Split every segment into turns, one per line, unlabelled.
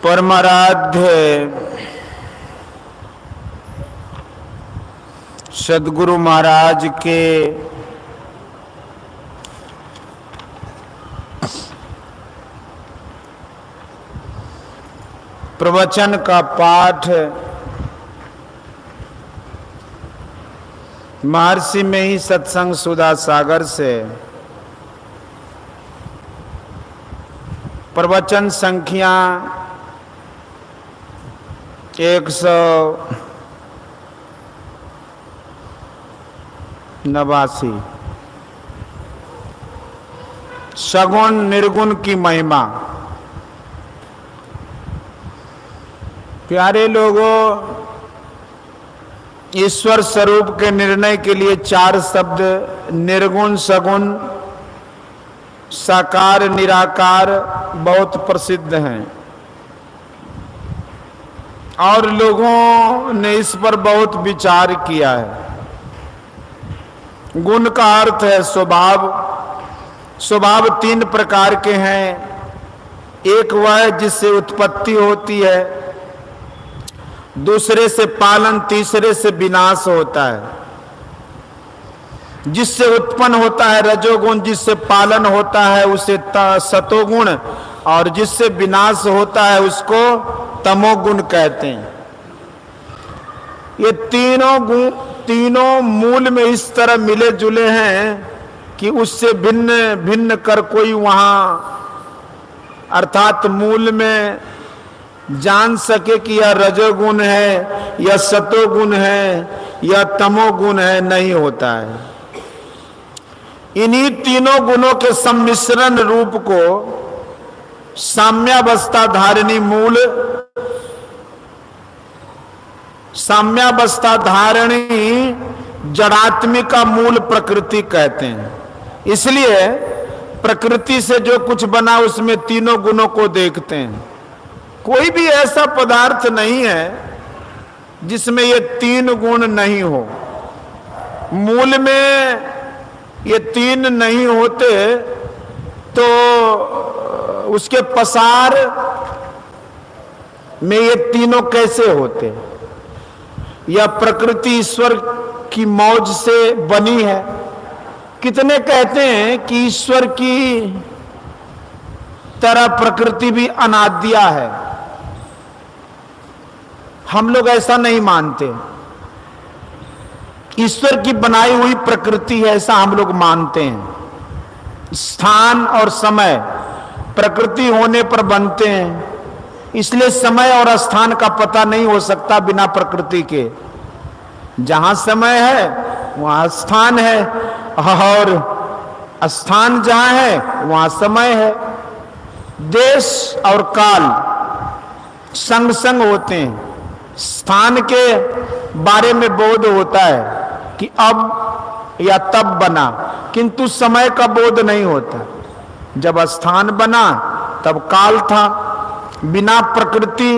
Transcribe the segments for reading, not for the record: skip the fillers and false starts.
परमाराध्य सद्गुरु महाराज के प्रवचन का पाठ महर्षि में ही सत्संग सुधा सागर से प्रवचन संख्या 189 सगुण निर्गुण की महिमा। प्यारे लोगों, ईश्वर स्वरूप के निर्णय के लिए 4 शब्द निर्गुण, सगुण, साकार, निराकार बहुत प्रसिद्ध हैं और लोगों ने इस पर बहुत विचार किया है। गुण का अर्थ है स्वभाव। स्वभाव 3 प्रकार के हैं। एक वह जिससे उत्पत्ति होती है, दूसरे से पालन, तीसरे से विनाश होता है। जिससे उत्पन्न होता है रजोगुण, जिससे पालन होता है उसे सतोगुण, और जिससे विनाश होता है उसको तमोगुण कहते हैं। ये तीनों मूल में इस तरह मिले जुले हैं कि उससे भिन्न भिन्न कर कोई वहां अर्थात मूल में जान सके कि यह रजोगुण है या सतोगुण है या तमोगुण है, नहीं होता है। इन्हीं तीनों गुणों के सम्मिश्रण रूप को साम्यावस्था धारिणी मूल, साम्यावस्था धारिणी जड़ात्मिका मूल प्रकृति कहते हैं। इसलिए प्रकृति से जो कुछ बना उसमें तीनों गुणों को देखते हैं। कोई भी ऐसा पदार्थ नहीं है जिसमें ये 3 गुण नहीं हो। मूल में ये 3 नहीं होते तो उसके पसार में ये तीनों कैसे होते? यह प्रकृति ईश्वर की मौज से बनी है। कितने कहते हैं कि ईश्वर की तरह प्रकृति भी अनाद्या है। हम लोग ऐसा नहीं मानते। ईश्वर की बनाई हुई प्रकृति है ऐसा हम लोग मानते हैं। स्थान और समय प्रकृति होने पर बनते हैं, इसलिए समय और स्थान का पता नहीं हो सकता बिना प्रकृति के। जहां समय है वहां स्थान है और स्थान जहां है वहां समय है। देश और काल संग संग होते हैं। स्थान के बारे में बोध होता है कि अब या तब बना, किंतु समय का बोध नहीं होता। जब स्थान बना तब काल था। बिना प्रकृति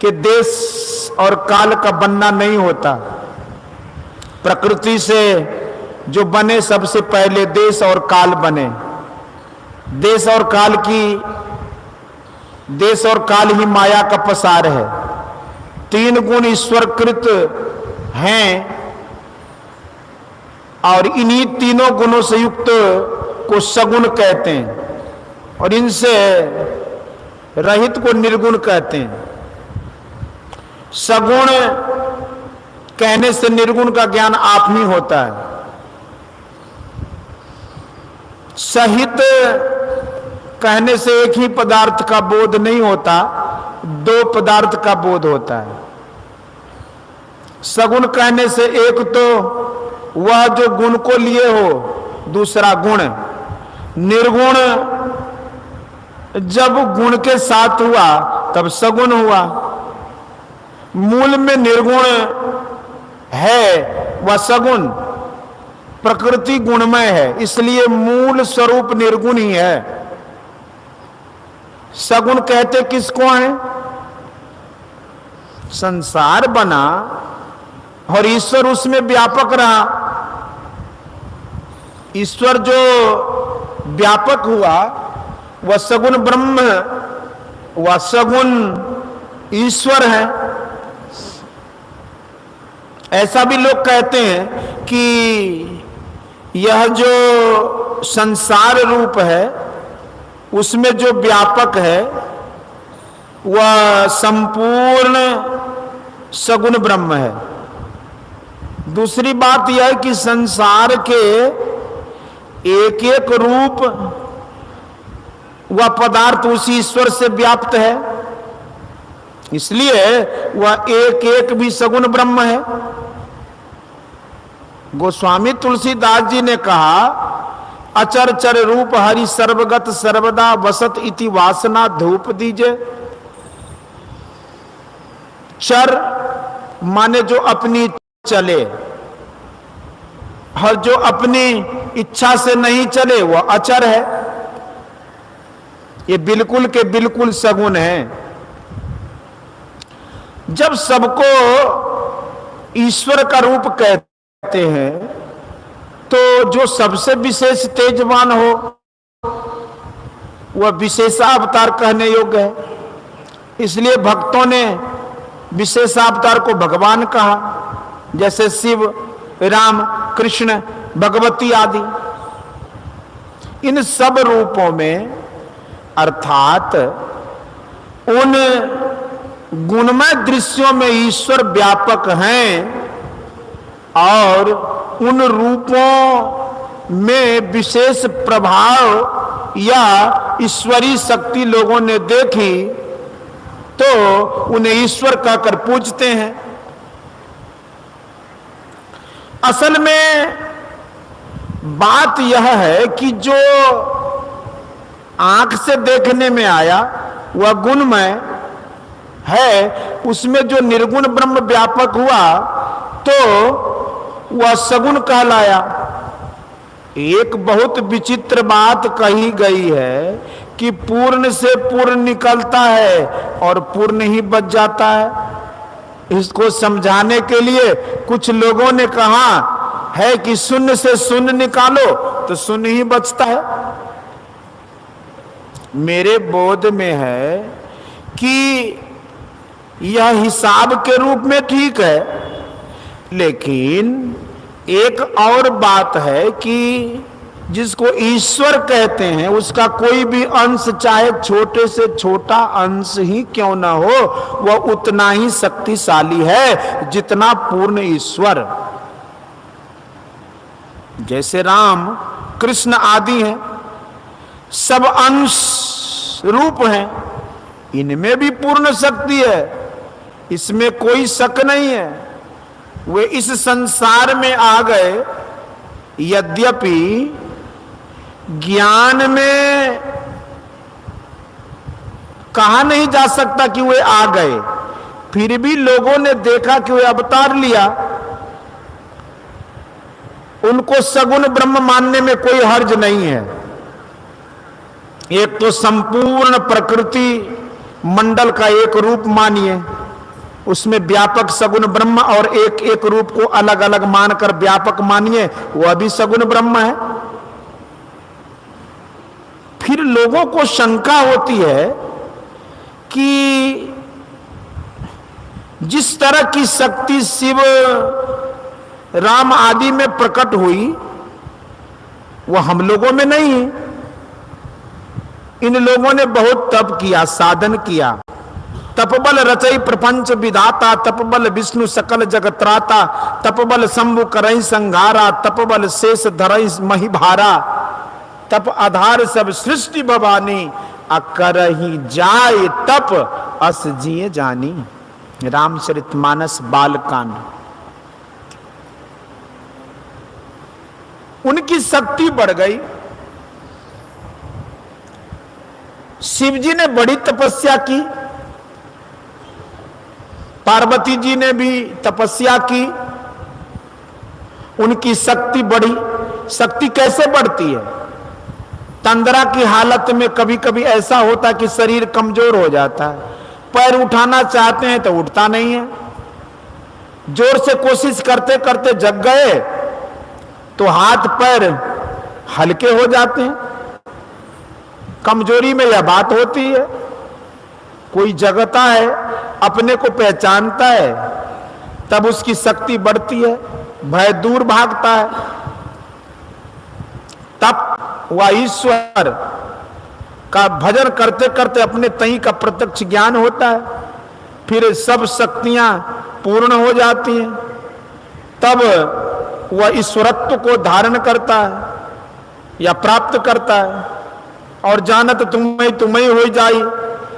के देश और काल का बनना नहीं होता। प्रकृति से जो बने सबसे पहले देश और काल बने। देश और काल ही माया का पसार है। 3 गुण ईश्वरकृत हैं और इन्हीं तीनों गुणों से युक्त को सगुण कहते हैं और इनसे रहित को निर्गुण कहते हैं। सगुण कहने से निर्गुण का ज्ञान आप ही होता है। सहित कहने से एक ही पदार्थ का बोध नहीं होता, 2 पदार्थ का बोध होता है। सगुण कहने से एक तो वह जो गुण को लिए हो, दूसरा गुण। निर्गुण जब गुण के साथ हुआ तब सगुण हुआ। मूल में निर्गुण है वह सगुण, प्रकृति गुणमय है, इसलिए मूल स्वरूप निर्गुण ही है। सगुण कहते किसको है? संसार बना और ईश्वर उसमें व्यापक रहा। ईश्वर जो व्यापक हुआ वह सगुण ब्रह्म वह सगुण ईश्वर है। ऐसा भी लोग कहते हैं कि यह जो संसार रूप है उसमें जो व्यापक है वह संपूर्ण सगुण ब्रह्म है। दूसरी बात यह है कि संसार के एक एक रूप वह पदार्थ उसी ईश्वर से व्याप्त है, इसलिए वह एक एक भी सगुण ब्रह्म है। गोस्वामी तुलसीदास जी ने कहा, अचर चर रूप हरि सर्वगत सर्वदा वसत इति वासना धूप दीजे। चर माने जो अपनी चले, और जो अपनी इच्छा से नहीं चले वह अचर है। ये बिल्कुल के बिल्कुल सगुण है। जब सबको ईश्वर का रूप कहते हैं तो जो सबसे विशेष तेजवान हो वह विशेषावतार कहने योग्य है। इसलिए भक्तों ने विशेषावतार को भगवान कहा, जैसे शिव, राम, कृष्ण, भगवती आदि। इन सब रूपों में अर्थात उन गुणमय दृश्यों में ईश्वर व्यापक हैं और उन रूपों में विशेष प्रभाव या ईश्वरीय शक्ति लोगों ने देखी तो उन्हें ईश्वर कहकर पूजते हैं। असल में बात यह है कि जो आंख से देखने में आया वह गुणमय है, उसमें जो निर्गुण ब्रह्म व्यापक हुआ तो वह सगुण कहलाया। एक बहुत विचित्र बात कही गई है कि पूर्ण से पूर्ण निकलता है और पूर्ण ही बच जाता है। इसको समझाने के लिए कुछ लोगों ने कहा है कि शून्य से शून्य निकालो तो शून्य ही बचता है। मेरे बोध में है कि यह हिसाब के रूप में ठीक है, लेकिन एक और बात है कि जिसको ईश्वर कहते हैं उसका कोई भी अंश, चाहे छोटे से छोटा अंश ही क्यों ना हो, वह उतना ही शक्तिशाली है जितना पूर्ण ईश्वर। जैसे राम, कृष्ण आदि हैं, सब अंश रूप हैं, इनमें भी पूर्ण शक्ति है, इसमें कोई शक नहीं है। वे इस संसार में आ गए, यद्यपि ज्ञान में कहा नहीं जा सकता कि वे आ गए, फिर भी लोगों ने देखा कि वे अवतार लिया। उनको सगुण ब्रह्म मानने में कोई हर्ज नहीं है। एक तो संपूर्ण प्रकृति मंडल का एक रूप मानिए, उसमें व्यापक सगुण ब्रह्म, और एक एक रूप को अलग अलग मानकर व्यापक मानिए, वह भी सगुण ब्रह्म है। फिर लोगों को शंका होती है कि जिस तरह की शक्ति शिव, राम आदि में प्रकट हुई वह हम लोगों में नहीं है। इन लोगों ने बहुत तप किया, साधन किया। तपबल रचई प्रपंच विधाता, तपबल विष्णु सकल जगत्राता, तपबल शंभु करई संघारा, तपबल शेष धरई मही भारा, तप आधार सब सृष्टि भवानी, अकरही जाय तप अस जिए जानी। रामचरितमानस बालकांड। उनकी शक्ति बढ़ गई। शिव जी ने बड़ी तपस्या की, पार्वती जी ने भी तपस्या की, उनकी शक्ति बढ़ी। शक्ति कैसे बढ़ती है? तंद्रा की हालत में कभी कभी ऐसा होता है कि शरीर कमजोर हो जाता है, पैर उठाना चाहते हैं तो उठता नहीं है, जोर से कोशिश करते करते जग गए तो हाथ पैर हल्के हो जाते हैं। कमजोरी में यह बात होती है। कोई जगता है, अपने को पहचानता है, तब उसकी शक्ति बढ़ती है, भय दूर भागता है, तब वह ईश्वर का भजन करते करते अपने तई का प्रत्यक्ष ज्ञान होता है, फिर सब शक्तियां पूर्ण हो जाती हैं, तब वह ईश्वरत्व को धारण करता है या प्राप्त करता है, और जानत तुम्हें हो जाई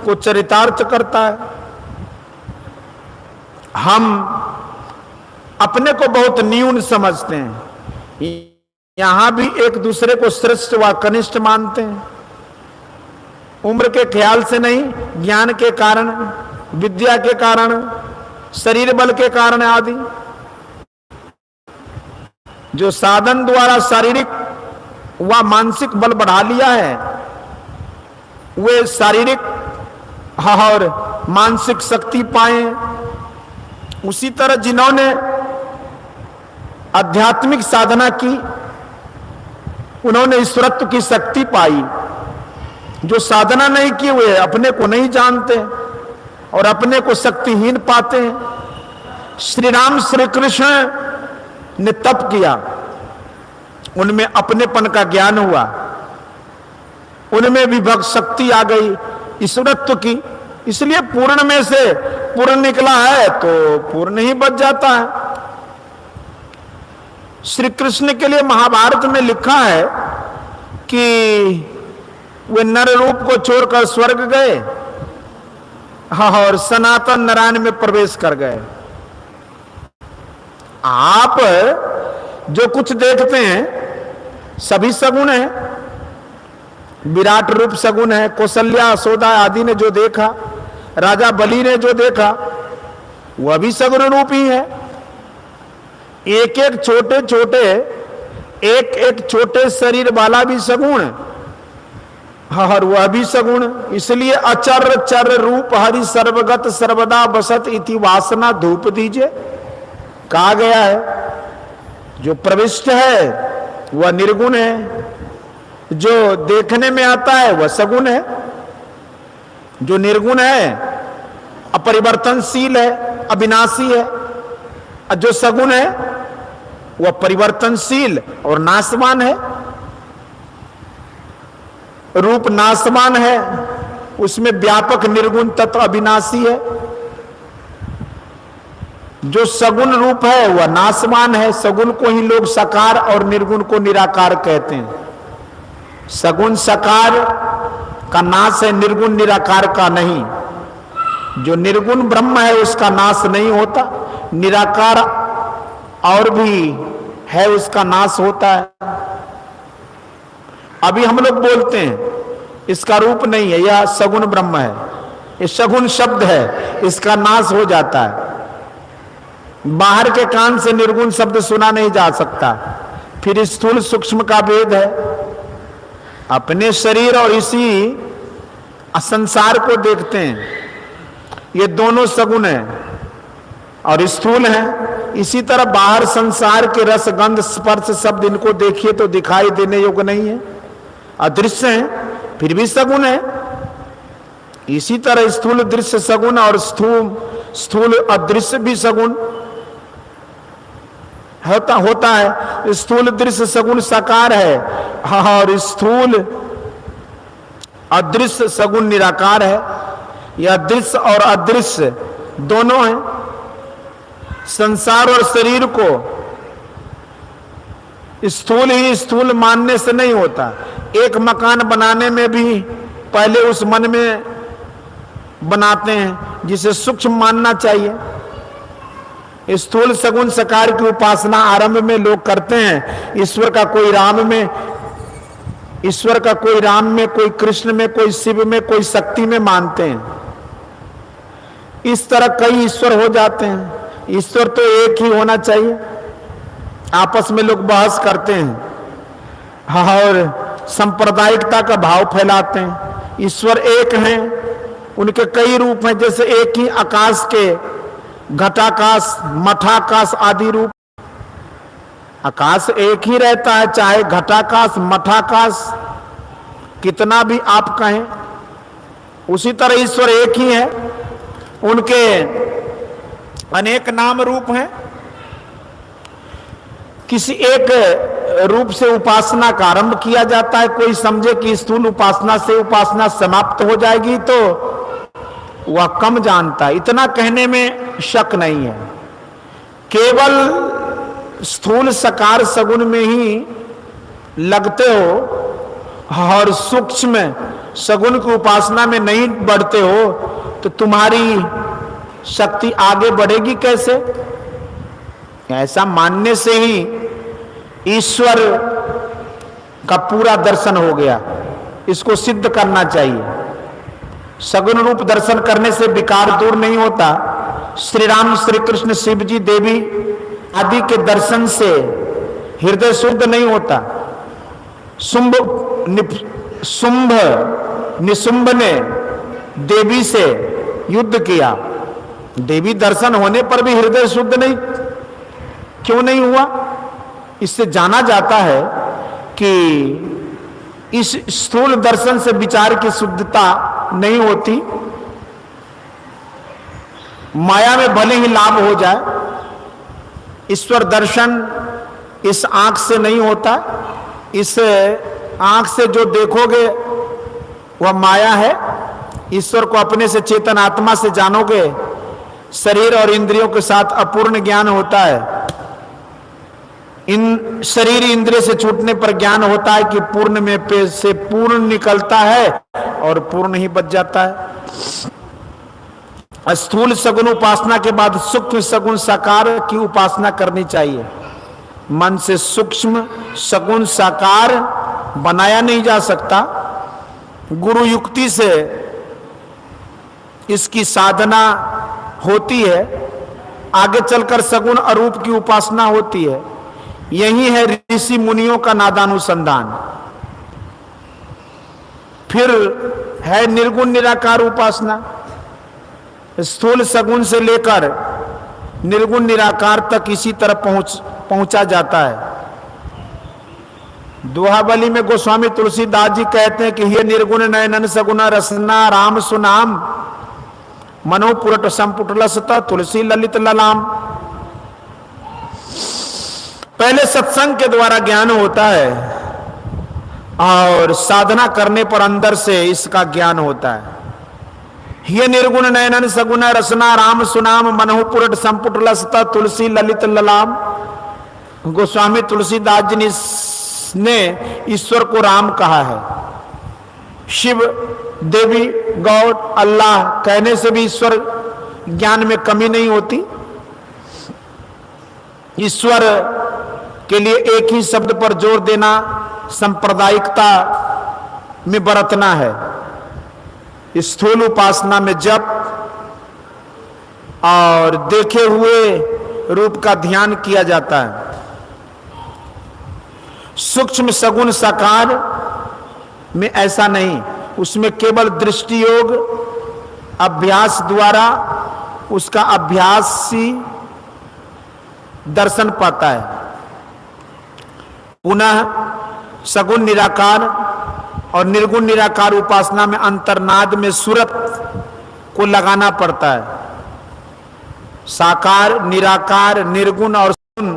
को चरितार्थ करता है। हम अपने को बहुत न्यून समझते हैं, यहां भी एक दूसरे को श्रेष्ठ व कनिष्ठ मानते हैं, उम्र के ख्याल से नहीं, ज्ञान के कारण, विद्या के कारण, शरीर बल के कारण आदि। जो साधन द्वारा शारीरिक व मानसिक बल बढ़ा लिया है, वे शारीरिक और मानसिक शक्ति पाए। उसी तरह जिन्होंने आध्यात्मिक साधना की, उन्होंने ईश्वरत्व की शक्ति पाई। जो साधना नहीं की, वे अपने को नहीं जानते और अपने को शक्तिहीन पाते हैं। श्री राम श्री कृष्ण ने तप किया, उनमें अपनेपन का ज्ञान हुआ, उनमें विभक्त शक्ति आ गई ईश्वरत्व की, इसलिए पूर्ण में से पूर्ण निकला है तो पूर्ण ही बच जाता है। श्री कृष्ण के लिए महाभारत में लिखा है कि वे नर रूप को छोड़कर स्वर्ग गए और सनातन नारायण में प्रवेश कर गए। आप जो कुछ देखते हैं सभी सगुण है, विराट रूप सगुण है, कौशल्या यशोदा आदि ने जो देखा, राजा बलि ने जो देखा, वह भी सगुण रूप ही है। एक एक छोटे शरीर वाला भी सगुण और वह भी सगुण। इसलिए अचर चर रूप हरि सर्वगत सर्वदा बसत इति वासना धूप दीजिए कहा गया है। जो प्रविष्ट है वह निर्गुण है, जो देखने में आता है वह सगुण है, जो निर्गुण है अपरिवर्तनशील है, अविनाशी है, और जो सगुण है वह परिवर्तनशील और नाशवान है। रूप नाशवान है, उसमें व्यापक निर्गुण तत्व अविनाशी है। जो सगुण रूप है वह नाशवान है। सगुण को ही लोग साकार और निर्गुण को निराकार कहते हैं। सगुण साकार का नाश है, निर्गुण निराकार का नहीं। जो निर्गुण ब्रह्म है उसका नाश नहीं होता, निराकार और भी है उसका नाश होता है। अभी हम लोग बोलते हैं इसका रूप नहीं है, यह सगुण ब्रह्म है, ये सगुण शब्द है, इसका नाश हो जाता है। बाहर के कान से निर्गुण शब्द सुना नहीं जा सकता। फिर स्थूल सूक्ष्म का भेद है। अपने शरीर और इसी संसार को देखते हैं, ये दोनों सगुण है और स्थूल है। इसी तरह बाहर संसार के रस गंध स्पर्श शब्द, इनको देखिए तो दिखाई देने योग्य नहीं है, अदृश्य है, फिर भी सगुण है। इसी तरह स्थूल दृश्य सगुण और स्थूल अदृश्य भी सगुण होता है। स्थूल दृश्य सगुण साकार है और स्थूल अदृश्य सगुण निराकार है। यह दृश्य और अदृश्य दोनों हैं। संसार और शरीर को स्थूल ही स्थूल मानने से नहीं होता। एक मकान बनाने में भी पहले उस मन में बनाते हैं जिसे सूक्ष्म मानना चाहिए। स्थूल सगुण साकार की उपासना आरंभ में लोग करते हैं। ईश्वर का कोई राम में, कोई कृष्ण में, कोई शिव में, कोई शक्ति में मानते हैं। इस तरह कई ईश्वर हो जाते हैं। ईश्वर तो एक ही होना चाहिए। आपस में लोग बहस करते हैं और सांप्रदायिकता का भाव फैलाते हैं। ईश्वर एक हैं, उनके कई रूप हैं, जैसे एक ही आकाश के घटाकाश, मठाकाश आदि रूप। आकाश एक ही रहता है, चाहे घटाकाश मठाकाश कितना भी आप कहें। उसी तरह ईश्वर एक ही है, उनके अनेक नाम रूप हैं। किसी एक रूप से उपासना का आरंभ किया जाता है। कोई समझे कि स्थूल उपासना से उपासना समाप्त हो जाएगी तो वह कम जानता है। इतना कहने में शक नहीं है। केवल स्थूल सकार सगुन में ही लगते हो और सूक्ष्म सगुन की उपासना में नहीं बढ़ते हो तो तुम्हारी शक्ति आगे बढ़ेगी कैसे? ऐसा मानने से ही ईश्वर का पूरा दर्शन हो गया। इसको सिद्ध करना चाहिए। सगुन रूप दर्शन करने से विकार दूर नहीं होता। श्री राम, श्री कृष्ण, शिव जी, देवी आदि के दर्शन से हृदय शुद्ध नहीं होता। शुंभ निशुंभ ने देवी से युद्ध किया। देवी दर्शन होने पर भी हृदय शुद्ध नहीं क्यों नहीं हुआ? इससे जाना जाता है कि इस स्थूल दर्शन से विचार की शुद्धता नहीं होती। माया में भले ही लाभ हो जाए, ईश्वर दर्शन इस आंख से नहीं होता। इस आंख से जो देखोगे वह माया है। ईश्वर को अपने से चेतन आत्मा से जानोगे, शरीर और इंद्रियों के साथ अपूर्ण ज्ञान होता है। इन शरीर इंद्रिय से छूटने पर ज्ञान होता है कि पूर्ण में पे से पूर्ण निकलता है और पूर्ण ही बच जाता है। स्थूल सगुन उपासना के बाद सूक्ष्म सगुन साकार की उपासना करनी चाहिए। मन से सूक्ष्म सगुन साकार बनाया नहीं जा सकता। गुरु युक्ति से इसकी साधना होती है। आगे चलकर सगुण अरूप की उपासना होती है। यही है ऋषि मुनियों का नादानुसंधान। फिर है निर्गुण निराकार उपासना। स्थूल सगुण से लेकर निर्गुण निराकार तक इसी तरह पहुंचा जाता है। दोहाबली में गोस्वामी तुलसीदास जी कहते हैं कि ये निर्गुण नयनन सगुण रसना राम सुनाम मनोपुरट संपुटलसता तुलसी ललित ललाम। पहले सत्संग के द्वारा ज्ञान होता है और साधना करने पर अंदर से इसका ज्ञान होता है। ये निर्गुण नयनन सगुण रसना राम सुनाम मनोपुरट संपुटलसता तुलसी ललित ललाम। गोस्वामी तुलसीदास जी ने ईश्वर को राम कहा है। शिव, देवी, गॉड, अल्लाह कहने से भी ईश्वर ज्ञान में कमी नहीं होती। ईश्वर के लिए एक ही शब्द पर जोर देना सांप्रदायिकता में बरतना है। स्थूल उपासना में जप और देखे हुए रूप का ध्यान किया जाता है। सूक्ष्म सगुण साकार में ऐसा नहीं। उसमें केवल दृष्टि योग अभ्यास द्वारा उसका अभ्यासी दर्शन पाता है। पुनः सगुण निराकार और निर्गुण निराकार उपासना में अंतर्नाद में सूरत को लगाना पड़ता है। साकार, निराकार, निर्गुण और सगुण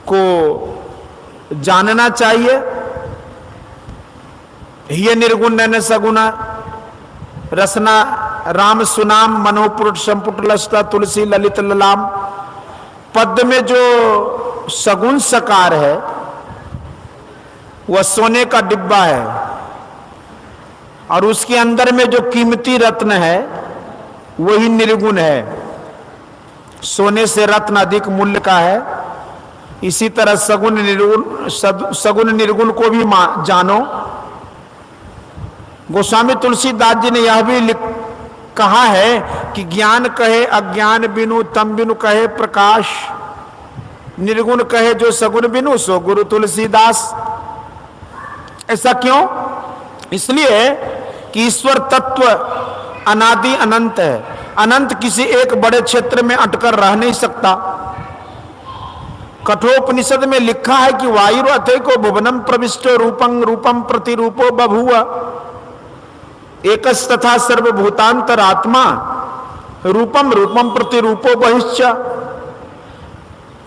को जानना चाहिए। ये निर्गुण नैन सगुना रसना राम सुनाम मनोपुरुट संपुट लसता तुलसी ललित ललाम। पद में जो सगुण सकार है वह सोने का डिब्बा है और उसके अंदर में जो कीमती रत्न है वही निर्गुण है। सोने से रत्न अधिक मूल्य का है। इसी तरह सगुण निर्गुण को भी जानो। गोस्वामी तुलसीदास जी ने यह भी कहा है कि ज्ञान कहे अज्ञान बिनु तम बिनु कहे प्रकाश, निर्गुण कहे जो सगुण बिनु सो गुरु तुलसीदास। ऐसा क्यों? इसलिए कि ईश्वर तत्व अनादि अनंत है। अनंत किसी एक बड़े क्षेत्र में अटकर रह नहीं सकता। कठोपनिषद में लिखा है कि वायुरथे को भुवनम प्रविष्टो रूपं रूपम प्रतिरूपो बभूव। एकस्तथा सर्वभूतांतर आत्मा रूपम रूपम प्रतिरूपो बहिश्च।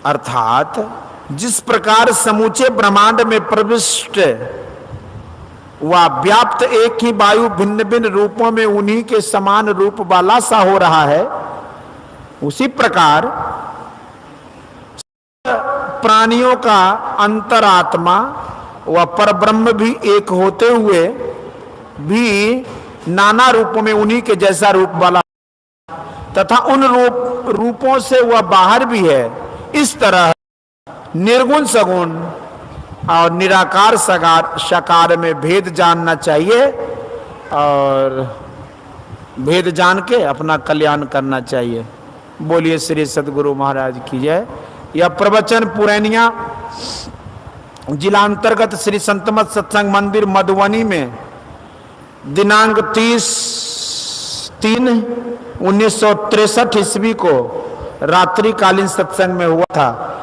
अर्थात जिस प्रकार समूचे ब्रह्मांड में प्रविष्ट व व्याप्त एक ही वायु भिन्न भिन्न रूपों में उन्हीं के समान रूप वाला सा हो रहा है, उसी प्रकार प्राणियों का अंतरात्मा व परब्रह्म भी एक होते हुए भी नाना रूपों में उन्हीं के जैसा रूप वाला तथा उन रूपों से वह बाहर भी है। इस तरह निर्गुण सगुण और निराकार साकार में भेद जानना चाहिए और भेद जान के अपना कल्याण करना चाहिए। बोलिए श्री सद्गुरु महाराज की जय। यह प्रवचन पुरैनिया जिला अंतर्गत श्री संतमत सत्संग मंदिर मधुबनी में दिनांक 30/3/1963 ईस्वी को रात्रिकालीन सत्संग में हुआ था।